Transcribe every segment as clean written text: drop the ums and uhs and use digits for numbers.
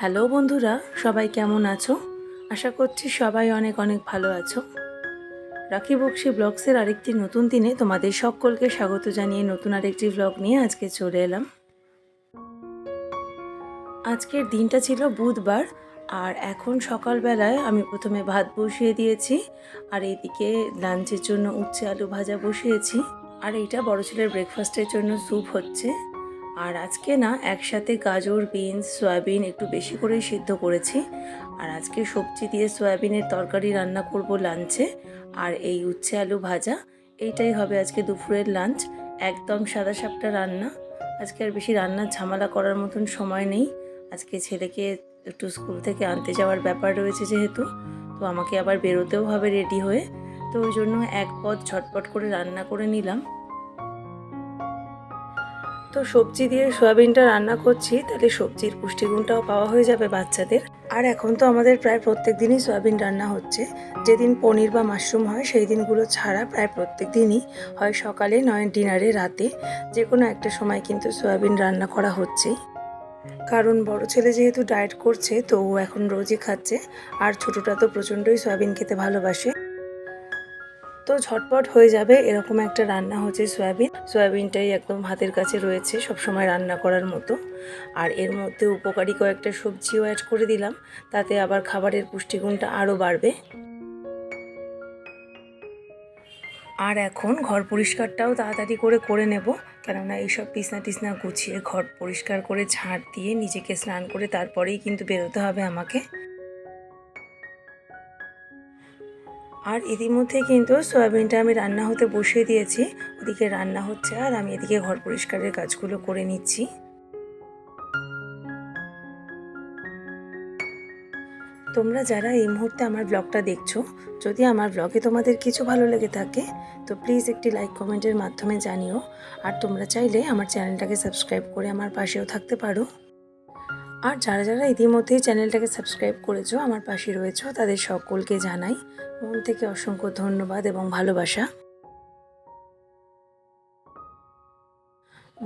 Hello বন্ধুরা, সবাই কেমন আছো? আশা করছি সবাই অনেক অনেক ভালো আছো। রাখি বক্সি ব্লগসের আরেকটি নতুন দিনে তোমাদের সকলকে স্বাগত জানিয়ে নতুন আরেকটি ব্লগ নিয়ে আজকে চলে এলাম। আজকের দিনটা ছিল বুধবার, আর এখন সকালবেলায় আমি প্রথমে ভাত বসিয়ে দিয়েছি, আর এদিকে লাঞ্চের জন্য উচ্ছে আলু ভাজা বসিয়েছি, আর এইটা বড় ছেলের ব্রেকফাস্টের জন্য স্যুপ হচ্ছে। আর আজকে না একসাথে গাজর, বিনস, সয়াবিন একটু বেশি করেই সিদ্ধ করেছি। আর আজকে সবজি দিয়ে সয়াবিনের তরকারি রান্না করব লাঞ্চে, আর এই উচ্ছে আলু ভাজা এইটাই হবে আজকে দুপুরের লাঞ্চ। একদম সাদা সাপটা রান্না। আজকে আর বেশি রান্নার ঝামেলা করার মতন সময় নেই। আজকে ছেলেকে একটু স্কুল থেকে আনতে যাওয়ার ব্যাপার রয়েছে যেহেতু, তো আমাকে আবার বেরোতেও হবে রেডি হয়ে, তো ওই জন্য এক পদ ঝটপট করে রান্না করে নিলাম। তো সবজি দিয়ে সয়াবিনটা রান্না করছি, তাহলে সবজির পুষ্টিগুণটাও পাওয়া হয়ে যাবে বাচ্চাদের। আর এখন তো আমাদের প্রায় প্রত্যেক দিনই সয়াবিন রান্না হচ্ছে। যেদিন পনির বা মাশরুম হয় সেই দিনগুলো ছাড়া প্রায় প্রত্যেক দিনই হয় সকালে নয় ডিনারে রাতে, যে কোনো একটা সময় কিন্তু সয়াবিন রান্না করা হচ্ছেই। কারণ বড় ছেলে যেহেতু ডায়েট করছে, তো ও এখন রোজই খাচ্ছে, আর ছোটটা তো প্রচণ্ডই সয়াবিন খেতে ভালোবাসে। তো ঝটপট হয়ে যাবে এরকম একটা রান্না হচ্ছে সয়াবিনটাই একদম হাতের কাছে রয়েছে সবসময় রান্না করার মতো। আর এর মধ্যে উপকারী কয়েকটা সবজিও অ্যাড করে দিলাম, তাতে আবার খাবারের পুষ্টিগুণটা আরও বাড়বে। আর এখন ঘর পরিষ্কারটাও তাড়াতাড়ি করে নেব, কেননা এইসব বিছনা টিছনা গুছিয়ে ঘর পরিষ্কার করে ঝাঁট দিয়ে নিজেকে স্নান করে তারপরেই কিন্তু বেরোতে হবে আমাকে। আর ইতিমধ্যে কিন্তু সয়াবিনটা আমি রান্না হতে বসিয়ে দিয়েছি। ওদিকে রান্না হচ্ছে আর আমি এদিকে ঘর পরিষ্কারের কাজগুলো করে নিচ্ছি। তোমরা যারা এই মুহূর্তে আমার ব্লগটা দেখছো, যদি আমার ব্লগে তোমাদের কিছু ভালো লেগে থাকে তো প্লিজ একটি লাইক কমেন্টের মাধ্যমে জানিও। আর তোমরা চাইলে আমার চ্যানেলটাকে সাবস্ক্রাইব করে আমার পাশেও থাকতে পারো। আর যারা যারা ইতিমধ্যেই চ্যানেলটাকে সাবস্ক্রাইব করেছো, আমার পাশে রয়েছো, তাদের সকলকে জানাই মন থেকে অসংখ্য ধন্যবাদ এবং ভালোবাসা।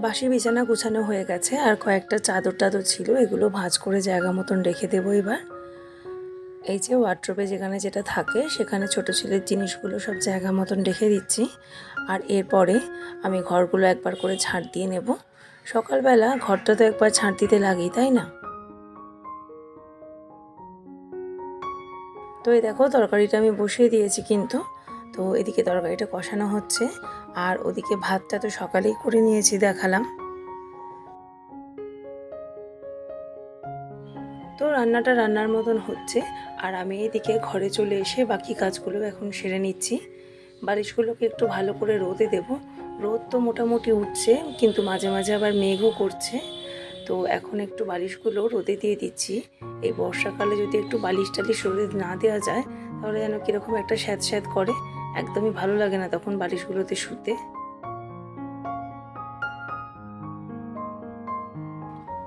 বাসি বিছানা গুছানো হয়ে গেছে, আর কয়েকটা চাদর টাদর ছিল, এগুলো ভাঁজ করে জায়গা মতন রেখে দেবো এবার। এই যে ওয়ার্ড্রোবে যেখানে যেটা থাকে সেখানে ছোট ছেলের জিনিসগুলো সব জায়গা মতন রেখে দিচ্ছি। আর এরপরে আমি ঘরগুলো একবার করে ঝাঁট দিয়ে নেব। সকালবেলা ঘরটা তো একবার ঝাঁট দিতে লাগেই, তাই না? তো এই দেখো তরকারিটা আমি বসিয়ে দিয়েছি কিন্তু। তো এদিকে তরকারিটা কষানো হচ্ছে, আর ওদিকে ভাতটা তো সকালেই করে নিয়েছি, দেখালাম। তো রান্নাটা রান্নার মতন হচ্ছে, আর আমি এদিকে ঘরে চলে এসে বাকি কাজগুলো এখন সেরে নিচ্ছি। বালিশগুলোকে একটু ভালো করে রোদে দেব। রোদ তো মোটামুটি উঠছে, কিন্তু মাঝে মাঝে আবার মেঘও করছে। তো এখন একটু বালিশগুলো রোদে দিয়ে দিচ্ছি। এই বর্ষাকালে যদি একটু বালিশ টালিশ রোদে না দেওয়া যায়, তাহলে যেন কীরকম একটা স্যাঁত স্যাঁত করে, একদমই ভালো লাগে না তখন বালিশগুলোতে শুতে।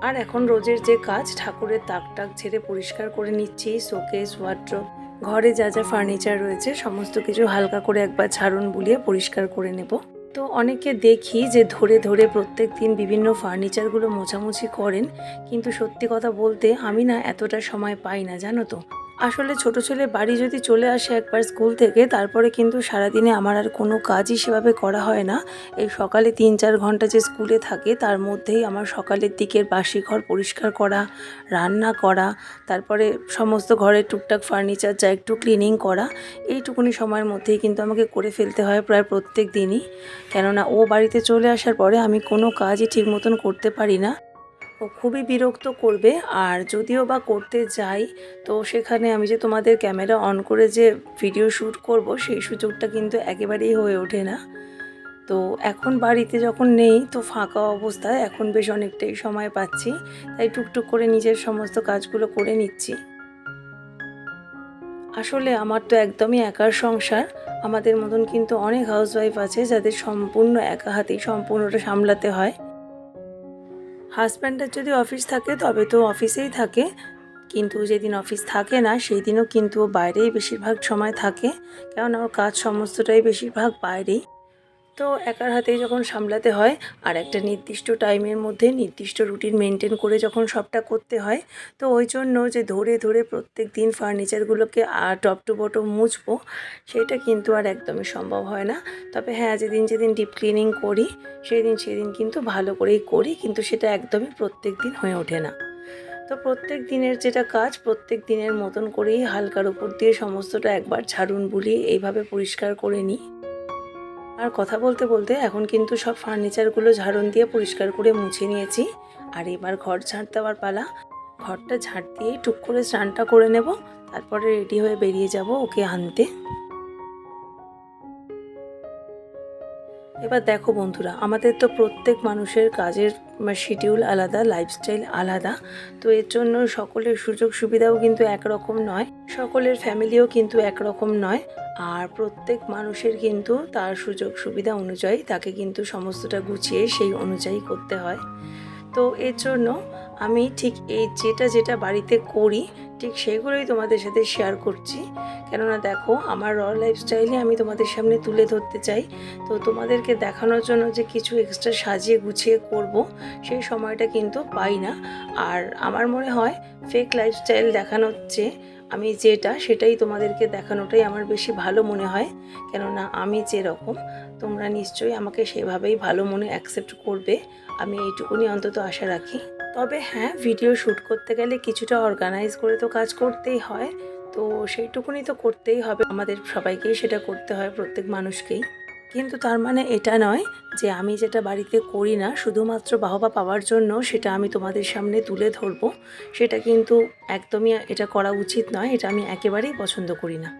আর এখন রোজের যে কাজ, ঠাকুরের তাক টাক ঝেড়ে পরিষ্কার করে নিচ্ছি। শোকেস, ওয়ার্ড্রোব, ঘরে যা যা ফার্নিচার রয়েছে সমস্ত কিছু হালকা করে একবার ঝাড়ুন বুলিয়ে পরিষ্কার করে নেব। তো অনেকে দেখি যে ধরে ধরে প্রত্যেক দিন বিভিন্ন ফার্নিচারগুলো মোছামুছি করেন, কিন্তু সত্যি কথা বলতে আমি না এতটা সময় পাই না, জানো তো। আসলে ছোট ছেলে বাড়ি যদি চলে আসে একবার স্কুল থেকে, তারপরে কিন্তু সারাদিনে আমার আর কোনো কাজই সেভাবে করা হয় না। এই সকালে 3-4 ঘন্টা যে স্কুলে থাকে তার মধ্যেই আমার সকালের দিকের বাসি ঘর পরিষ্কার করা, রান্না করা, তারপরে সমস্ত ঘরের টুকটাক ফার্নিচার যা একটু ক্লিনিং করা, এইটুকুনি সময়ের মধ্যেই কিন্তু আমাকে করে ফেলতে হয় প্রায় প্রত্যেক দিনই। কেননা ও বাড়িতে চলে আসার পরে আমি কোনো কাজই ঠিক মতন করতে পারি না। ও খুবই বিরক্ত করবে, আর যদিও বা করতে যাই, তো সেখানে আমি যে তোমাদের ক্যামেরা অন করে যে ভিডিও শ্যুট করব সেই সুযোগটা কিন্তু একেবারেই হয়ে ওঠে না। তো এখন বাড়িতে যখন নেই, তো ফাঁকা অবস্থায় এখন বেশ অনেকটাই সময় পাচ্ছি, তাই টুকটুক করে নিজের সমস্ত কাজগুলো করে নিচ্ছি। আসলে আমার তো একদমই একার সংসার। আমাদের মতন কিন্তু অনেক হাউসওয়াইফ আছে যাদের সম্পূর্ণ একা হাতেই সম্পূর্ণটা সামলাতে হয়। হাজব্যান্ডের যদি অফিস থাকে তবে তো অফিসেই থাকে, কিন্তু যেদিন অফিস থাকে না সেই দিনও কিন্তু ও বাইরেই বেশিরভাগ সময় থাকে, কেননা ওর কাজ সমস্তটাই বেশিরভাগ বাইরেই। তো একার হাতেই যখন সামলাতে হয় আর একটা নির্দিষ্ট টাইমের মধ্যে নির্দিষ্ট রুটিন মেনটেন করে যখন সবটা করতে হয়, তো ওই জন্য যে ধরে ধরে প্রত্যেক দিন ফার্নিচারগুলোকে টপ টু বটম মুছবো, সেটা কিন্তু আর একদমই সম্ভব হয় না। তবে হ্যাঁ, যেদিন যেদিন ডিপ ক্লিনিং করি সেদিন কিন্তু ভালো করেই করি, কিন্তু সেটা একদমই প্রত্যেক দিন হয়ে ওঠে না। তো প্রত্যেক দিনের যেটা কাজ, প্রত্যেক দিনের মতন করেই হালকার উপর দিয়ে সমস্তটা একবার ঝাড়ুন বুলিয়ে এইভাবে পরিষ্কার করে নিই। আর কথা বলতে বলতে এখন কিন্তু সব ফার্নিচারগুলো ঝাড়ুন দিয়ে পরিষ্কার করে মুছে নিয়েছি। আর এবার ঘর ঝাড় দেওয়ার পালা। ঘরটা ঝাড় দিয়েই টুক করে স্নানটা করে নেব, তারপরে রেডি হয়ে বেরিয়ে যাব ওকে আনতে। এবার দেখো বন্ধুরা, আমাদের তো প্রত্যেক মানুষের কাজের শিডিউল আলাদা, লাইফস্টাইল আলাদা। তো এর জন্য সকলের সুযোগ সুবিধাও কিন্তু একরকম নয়, সকলের ফ্যামিলিও কিন্তু একরকম নয়। আর প্রত্যেক মানুষের কিন্তু তার সুযোগ সুবিধা অনুযায়ী তাকে কিন্তু সমস্তটা গুছিয়ে সেই অনুযায়ী করতে হয়। তো এর জন্য আমি ঠিক এই যেটা বাড়িতে করি ঠিক সেগুলোই তোমাদের সাথে শেয়ার করছি। কেননা দেখো, আমার লাইফস্টাইলে আমি তোমাদের সামনে তুলে ধরতে চাই। তো তোমাদেরকে দেখানোর জন্য যে কিছু এক্সট্রা সাজিয়ে গুছিয়ে করব, সেই সময়টা কিন্তু পাই না। আর আমার মনে হয় ফেক লাইফস্টাইল দেখানোর চেয়ে আমি সেটাই তোমাদেরকে দেখানোটাই আমার বেশি ভালো মনে হয়। কেননা আমি যেরকম, তোমরা নিশ্চয়ই আমাকে সেভাবেই ভালো মনে অ্যাকসেপ্ট করবে, আমি এইটুকুনি অন্তত আশা রাখি। তবে হ্যাঁ, ভিডিও শ্যুট করতে গেলে কিছুটা অর্গানাইজ করে তো কাজ করতেই হয়। তো সেইটুকুনি তো করতেই হবে, আমাদের সবাইকেই সেটা করতে হয়, প্রত্যেক মানুষকেই। কিন্তু তার মানে এটা নয় যে আমি যেটা বাড়িতে করি না শুধুমাত্র বাহবা পাওয়ার জন্য সেটা আমি তোমাদের সামনে তুলে ধরবো, সেটা কিন্তু একদমই এটা করা উচিত নয়। এটা আমি একেবারেই পছন্দ করি না।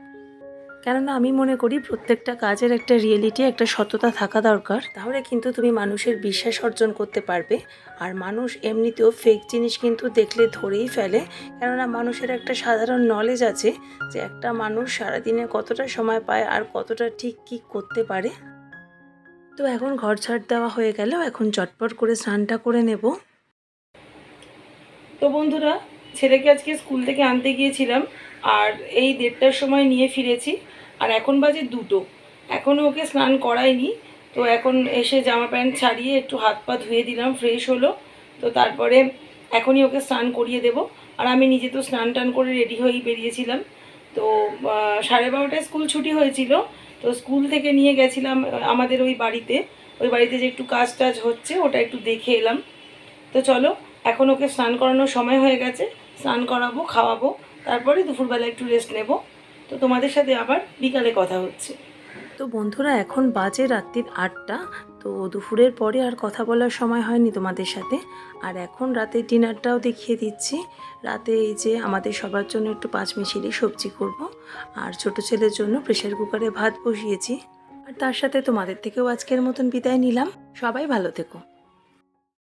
কেননা আমি মনে করি প্রত্যেকটা কাজের একটা রিয়েলিটি, একটা সততা থাকা দরকার। তাহলে কিন্তু তুমি মানুষের বিশ্বাস অর্জন করতে পারবে। আর মানুষ এমনিতেও ফেক জিনিস কিন্তু দেখলে ধরেই ফেলে। কেননা মানুষের একটা সাধারণ নলেজ আছে যে একটা মানুষ সারাদিনে কতটা সময় পায় আর কতটা ঠিক কী করতে পারে। তো এখন ঘর ঝাড় দেওয়া হয়ে গেল, এখন চটপট করে স্নানটা করে নেব। তো বন্ধুরা, ছেলেকে আজকে স্কুল থেকে আনতে গিয়েছিলাম আর এই 1:30টার সময় নিয়ে ফিরেছি। আর এখন বাজে 2টো, এখনও ওকে স্নান করাইনি। তো এখন এসে জামা প্যান্ট ছাড়িয়ে একটু হাত পা ধুয়ে দিলাম, ফ্রেশ হলো। তো তারপরে এখনই ওকে স্নান করিয়ে দেব। আর আমি নিজে তো স্নান টান করে রেডি হয়েই বেরিয়েছিলাম। তো 12:30টায় স্কুল ছুটি হয়েছিল। তো স্কুল থেকে নিয়ে গেছিলাম আমাদের ওই বাড়িতে যে একটু কাজ টাজ হচ্ছে ওটা একটু দেখে এলাম। তো চলো, এখন ওকে স্নান করানোর সময় হয়ে গেছে, স্নান করাবো, খাওয়াবো, তারপরে দুপুরবেলা একটু রেস্ট নেব। তো তোমাদের সাথে আবার বিকালে কথা হচ্ছে। তো বন্ধুরা, এখন বাজে রাত্রির 8টা। তো দুপুরের পরে আর কথা বলার সময় হয়নি তোমাদের সাথে। আর এখন রাতের ডিনারটাও দেখিয়ে দিচ্ছি। রাতে এই যে আমাদের সবার জন্য একটু পাঁচমিশালি সবজি করব। আর ছোট ছেলের জন্য প্রেসার কুকারে ভাত বসিয়েছি। আর তার সাথে তোমাদের থেকেও আজকের মতন বিদায় নিলাম। সবাই ভালো থেকো।